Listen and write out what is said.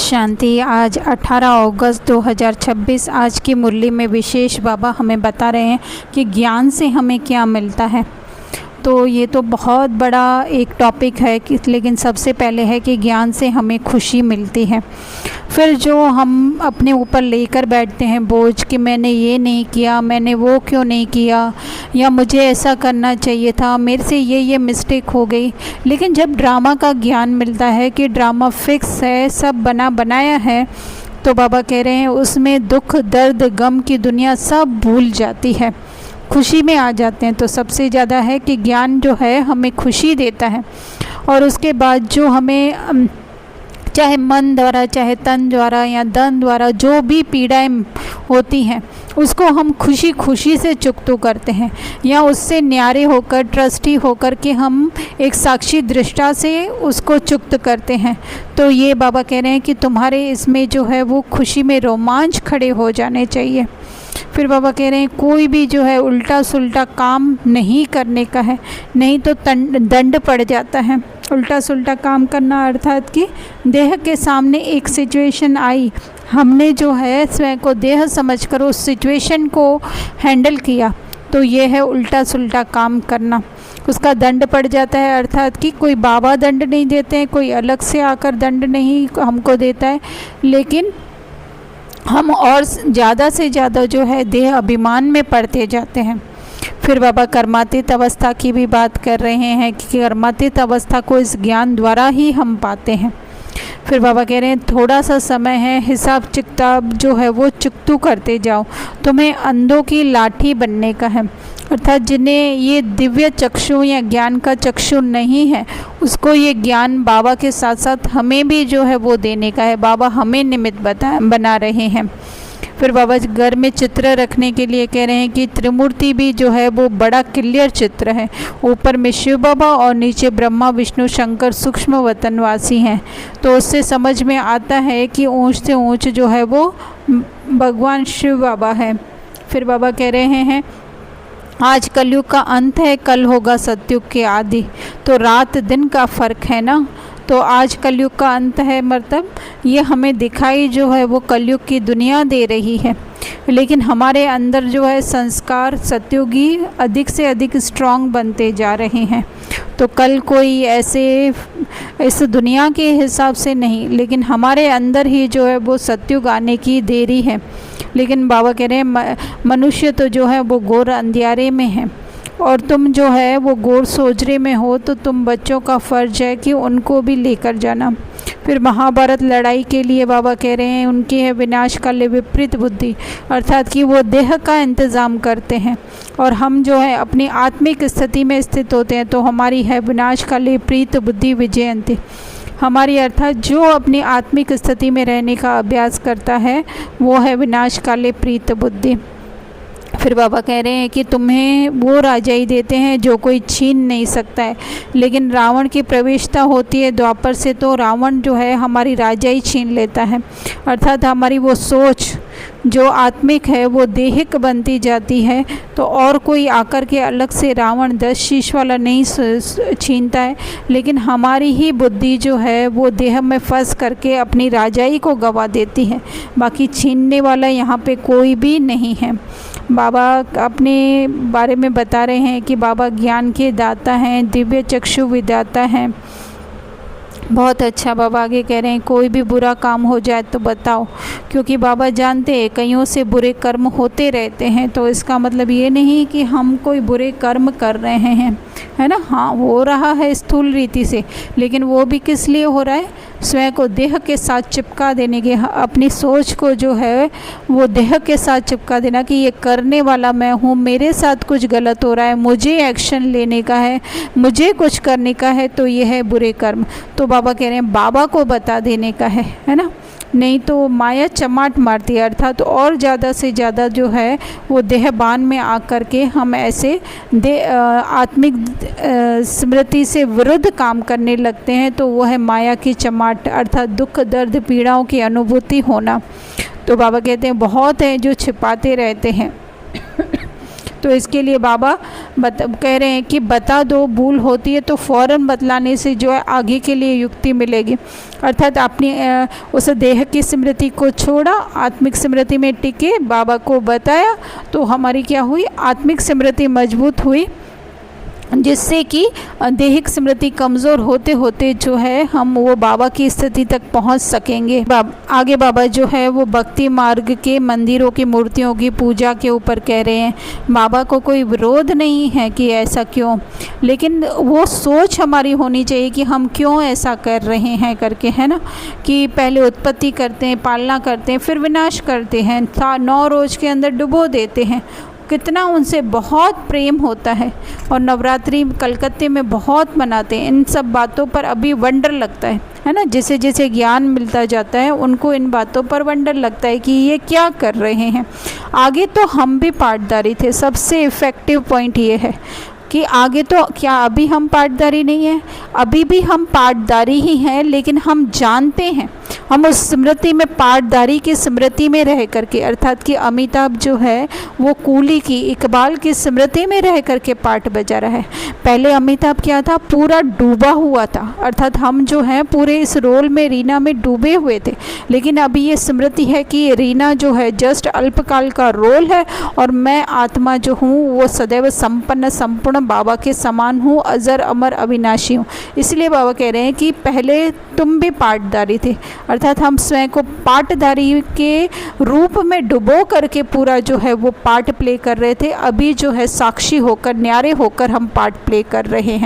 शांति। आज 18 अगस्त 2026 आज की मुरली में विशेष बाबा हमें बता रहे हैं कि ज्ञान से हमें क्या मिलता है। तो ये तो बहुत बड़ा एक टॉपिक है लेकिन सबसे पहले है कि ज्ञान से हमें खुशी मिलती है। फिर जो हम अपने ऊपर लेकर बैठते हैं बोझ कि मैंने ये नहीं किया, मैंने वो क्यों नहीं किया, या मुझे ऐसा करना चाहिए था, मेरे से ये मिस्टेक हो गई। लेकिन जब ड्रामा का ज्ञान मिलता है कि ड्रामा फिक्स है, सब बनाया है, तो बाबा कह रहे हैं उसमें दुख दर्द गम की दुनिया सब भूल जाती है, खुशी में आ जाते हैं। तो सबसे ज़्यादा है कि ज्ञान जो है हमें खुशी देता है। और उसके बाद जो हमें चाहे मन द्वारा, चाहे तन द्वारा या धन द्वारा जो भी पीड़ाएं होती हैं उसको हम खुशी से चुकतो करते हैं, या उससे न्यारे होकर, ट्रस्टी होकर के हम एक साक्षी दृष्टा से उसको चुक्त करते हैं। तो ये बाबा कह रहे हैं कि तुम्हारे इसमें जो है वो खुशी में रोमांच खड़े हो जाने चाहिए। फिर बाबा कह रहे हैं कोई भी जो है उल्टा सुल्टा काम नहीं करने का है, नहीं तो दंड पड़ जाता है। उल्टा सुल्टा काम करना अर्थात कि देह के सामने एक सिचुएशन आई, हमने जो है स्वयं को देह समझकर उस सिचुएशन को हैंडल किया, तो ये है उल्टा सुल्टा काम करना, उसका दंड पड़ जाता है। अर्थात कि कोई बाबा दंड नहीं देते हैं, कोई अलग से आकर दंड नहीं हमको देता है, लेकिन हम और ज़्यादा से ज़्यादा जो है देह अभिमान में पड़ते जाते हैं। फिर बाबा कर्मातीत अवस्था की भी बात कर रहे हैं कि कर्मातीत अवस्था को इस ज्ञान द्वारा ही हम पाते हैं। फिर बाबा कह रहे हैं थोड़ा सा समय है, हिसाब किताब जो है वो चुकतू करते जाओ, तुम्हें अंधों की लाठी बनने का है। अर्थात जिन्हें ये दिव्य चक्षु या ज्ञान का चक्षु नहीं है उसको ये ज्ञान बाबा के साथ साथ हमें भी जो है वो देने का है। बाबा हमें निमित्त बना रहे हैं। फिर बाबा घर में चित्र रखने के लिए कह रहे हैं कि त्रिमूर्ति भी जो है वो बड़ा क्लियर चित्र है, ऊपर में शिव बाबा और नीचे ब्रह्मा विष्णु शंकर सूक्ष्म वतनवासी हैं। तो उससे समझ में आता है कि ऊंच से ऊंच जो है वो भगवान शिव बाबा है। फिर बाबा कह रहे हैं आज कलयुग का अंत है, कल होगा सतयुग के आदि। तो रात दिन का फ़र्क है ना। तो आज कलयुग का अंत है, मतलब ये हमें दिखाई जो है वो कलयुग की दुनिया दे रही है, लेकिन हमारे अंदर जो है संस्कार सतयुगी अधिक से अधिक स्ट्रॉन्ग बनते जा रहे हैं। तो कल कोई ऐसे इस दुनिया के हिसाब से नहीं, लेकिन हमारे अंदर ही जो है वो सतयुग आने की देरी है। लेकिन बाबा कह रहे हैं मनुष्य तो जो है वो घोर अंधियारे में है और तुम जो है वो घोर सोजरे में हो, तो तुम बच्चों का फ़र्ज है कि उनको भी लेकर जाना। फिर महाभारत लड़ाई के लिए बाबा कह रहे हैं उनकी है विनाश काले विपरीत बुद्धि, अर्थात कि वो देह का इंतज़ाम करते हैं और हम जो है अपनी आत्मिक स्थिति में स्थित होते हैं, तो हमारी है विनाश काले प्रीत बुद्धि विजयंती। हमारी अर्थात जो अपनी आत्मिक स्थिति में रहने का अभ्यास करता है वो है विनाश काले प्रीत बुद्धि। फिर बाबा कह रहे हैं कि तुम्हें वो राजाई देते हैं जो कोई छीन नहीं सकता है, लेकिन रावण की प्रवेशता होती है द्वापर से, तो रावण जो है हमारी राजाई छीन लेता है। अर्थात हमारी वो सोच जो आत्मिक है वो देहिक बनती जाती है, तो और कोई आकर के अलग से रावण 10 शीश वाला नहीं छीनता है, लेकिन हमारी ही बुद्धि जो है वो देह में फंस करके अपनी राजाई को गवा देती है। बाकी छीनने वाला यहाँ पे कोई भी नहीं है। बाबा अपने बारे में बता रहे हैं कि बाबा ज्ञान के दाता हैं, दिव्य चक्षु विदाता हैं। बहुत अच्छा। बाबा आगे कह रहे हैं कोई भी बुरा काम हो जाए तो बताओ, क्योंकि बाबा जानते हैं कईयों से बुरे कर्म होते रहते हैं। तो इसका मतलब ये नहीं कि हम कोई बुरे कर्म कर रहे हैं, है ना। हाँ, हो रहा है स्थूल रीति से, लेकिन वो भी किस लिए हो रहा है? स्वयं को देह के साथ चिपका देने के, अपनी सोच को जो है वो देह के साथ चिपका देना कि ये करने वाला मैं हूँ, मेरे साथ कुछ गलत हो रहा है, मुझे एक्शन लेने का है, मुझे कुछ करने का है, तो ये है बुरे कर्म। तो बाबा कह रहे हैं बाबा को बता देने का है ना। नहीं तो माया चमाट मारती है, अर्थात तो और ज़्यादा से ज़्यादा जो है वो देहबान में आकर के हम ऐसे आत्मिक स्मृति से विरुद्ध काम करने लगते हैं। तो वो है माया की चमाट, अर्थात दुख दर्द पीड़ाओं की अनुभूति होना। तो बाबा कहते हैं बहुत हैं जो छिपाते रहते हैं तो इसके लिए बाबा कह रहे हैं कि बता दो, भूल होती है तो फ़ौरन बतलाने से जो है आगे के लिए युक्ति मिलेगी। अर्थात अपनी उस देह की स्मृति को छोड़ा, आत्मिक स्मृति में टिके, बाबा को बताया तो हमारी क्या हुई, आत्मिक स्मृति मजबूत हुई, जिससे कि दैहिक स्मृति कमज़ोर होते होते जो है हम वो बाबा की स्थिति तक पहुंच सकेंगे। आगे बाबा जो है वो भक्ति मार्ग के मंदिरों की मूर्तियों की पूजा के ऊपर कह रहे हैं। बाबा को कोई विरोध नहीं है कि ऐसा क्यों, लेकिन वो सोच हमारी होनी चाहिए कि हम क्यों ऐसा कर रहे हैं करके, है ना, कि पहले उत्पत्ति करते हैं, पालना करते हैं, फिर विनाश करते हैं, 9 रोज़ के अंदर डुबो देते हैं। कितना उनसे बहुत प्रेम होता है और नवरात्रि कलकत्ते में बहुत मनाते हैं। इन सब बातों पर अभी वंडर लगता है ना, जैसे जैसे ज्ञान मिलता जाता है उनको इन बातों पर वंडर लगता है कि ये क्या कर रहे हैं। आगे तो हम भी पाठदारी थे, सबसे इफ़ेक्टिव पॉइंट ये है कि आगे तो क्या अभी हम पाठदारी नहीं हैं, अभी भी हम पाठदारी ही हैं, लेकिन हम जानते हैं, हम उस स्मृति में, पाठदारी की स्मृति में रह करके, अर्थात कि अमिताभ जो है वो कूली की, इकबाल की स्मृति में रह करके पाठ बजा रहा है। पहले अमिताभ क्या था, पूरा डूबा हुआ था, अर्थात हम जो हैं पूरे इस रोल में, रीना में डूबे हुए थे। लेकिन अभी ये स्मृति है कि रीना जो है जस्ट अल्पकाल का रोल है और मैं आत्मा जो हूँ वो सदैव संपन्न संपूर्ण बाबा के समान हूँ, अजर अमर अविनाशी हूँ। इसलिए बाबा कह रहे हैं कि पहले तुम भी पाठदारी थे, अर्थात हम स्वयं को पाठदारी के रूप में डुबो करके पूरा जो है वो पार्ट प्ले कर रहे थे। अभी जो है साक्षी होकर, न्यारे होकर हम पार्ट प्ले कर रहे हैं।